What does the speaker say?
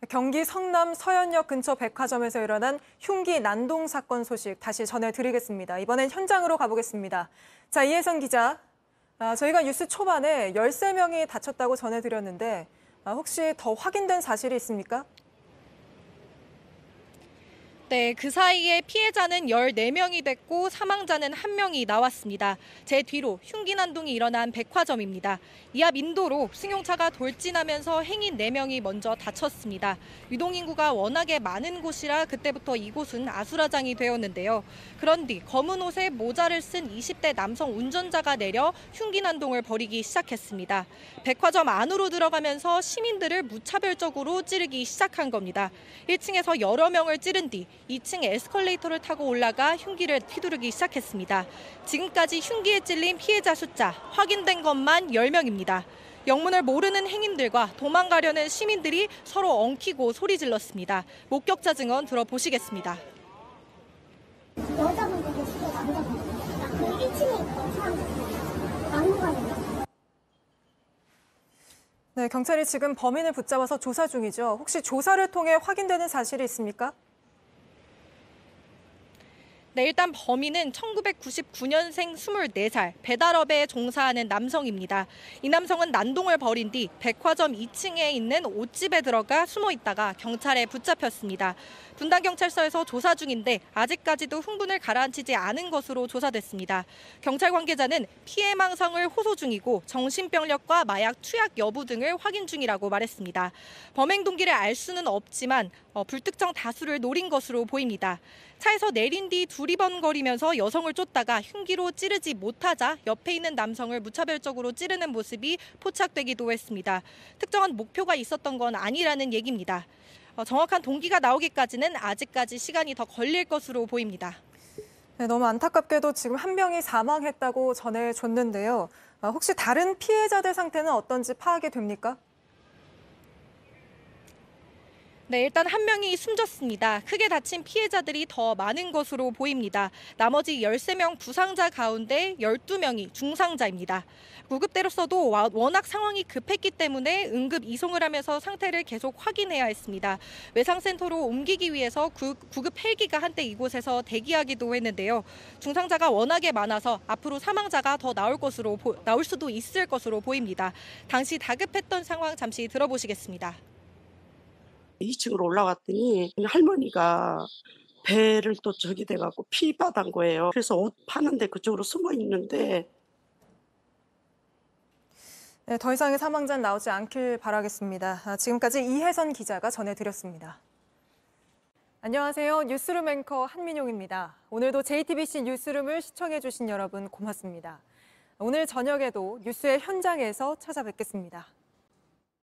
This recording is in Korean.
경기 성남 서현역 근처 백화점에서 일어난 흉기 난동 사건 소식 다시 전해드리겠습니다. 이번엔 현장으로 가보겠습니다. 자, 이혜선 기자. 저희가 뉴스 초반에 13명이 다쳤다고 전해드렸는데 혹시 더 확인된 사실이 있습니까? 네, 그 사이에 피해자는 14명이 됐고 사망자는 1명이 나왔습니다. 제 뒤로 흉기 난동이 일어난 백화점입니다. 이 앞 인도로 승용차가 돌진하면서 행인 4명이 먼저 다쳤습니다. 유동인구가 워낙에 많은 곳이라 그때부터 이곳은 아수라장이 되었는데요. 그런 뒤 검은 옷에 모자를 쓴 20대 남성 운전자가 내려 흉기 난동을 벌이기 시작했습니다. 백화점 안으로 들어가면서 시민들을 무차별적으로 찌르기 시작한 겁니다. 1층에서 여러 명을 찌른 뒤 2층 에스컬레이터를 타고 올라가 흉기를 휘두르기 시작했습니다. 지금까지 흉기에 찔린 피해자 숫자 확인된 것만 10명입니다. 영문을 모르는 행인들과 도망가려는 시민들이 서로 엉키고 소리 질렀습니다. 목격자 증언 들어보시겠습니다. 여자분들 계시고 남자분들 그 1층에 있던 사람들 막무가내로. 네, 경찰이 지금 범인을 붙잡아서 조사 중이죠. 혹시 조사를 통해 확인되는 사실이 있습니까? 네, 일단 범인은 1999년생 24살 배달업에 종사하는 남성입니다. 이 남성은 난동을 벌인 뒤 백화점 2층에 있는 옷집에 들어가 숨어 있다가 경찰에 붙잡혔습니다. 분당경찰서에서 조사 중인데 아직까지도 흥분을 가라앉히지 않은 것으로 조사됐습니다. 경찰 관계자는 피해 망상을 호소 중이고 정신병력과 마약 투약 여부 등을 확인 중이라고 말했습니다. 범행 동기를 알 수는 없지만 불특정 다수를 노린 것으로 보입니다. 차에서 내린 뒤 두리번거리면서 여성을 쫓다가 흉기로 찌르지 못하자 옆에 있는 남성을 무차별적으로 찌르는 모습이 포착되기도 했습니다. 특정한 목표가 있었던 건 아니라는 얘기입니다. 정확한 동기가 나오기까지는 아직까지 시간이 더 걸릴 것으로 보입니다. 네, 너무 안타깝게도 지금 1명이 사망했다고 전해줬는데요. 혹시 다른 피해자들 상태는 어떤지 파악이 됩니까? 네, 일단 1명이 숨졌습니다. 크게 다친 피해자들이 더 많은 것으로 보입니다. 나머지 13명 부상자 가운데 12명이 중상자입니다. 구급대로서도 워낙 상황이 급했기 때문에 응급 이송을 하면서 상태를 계속 확인해야 했습니다. 외상센터로 옮기기 위해서 구급 헬기가 한때 이곳에서 대기하기도 했는데요. 중상자가 워낙에 많아서 앞으로 사망자가 더 나올 수도 있을 것으로 보입니다. 당시 다급했던 상황 잠시 들어보시겠습니다. 2층으로 올라갔더니 할머니가 배를 또 저기 돼갖고 피바단 거예요. 그래서 옷 파는데 그쪽으로 숨어 있는데. 네, 더 이상의 사망자는 나오지 않길 바라겠습니다. 지금까지 이혜선 기자가 전해드렸습니다. 안녕하세요. 뉴스룸 앵커 한민용입니다. 오늘도 JTBC 뉴스룸을 시청해주신 여러분 고맙습니다. 오늘 저녁에도 뉴스의 현장에서 찾아뵙겠습니다.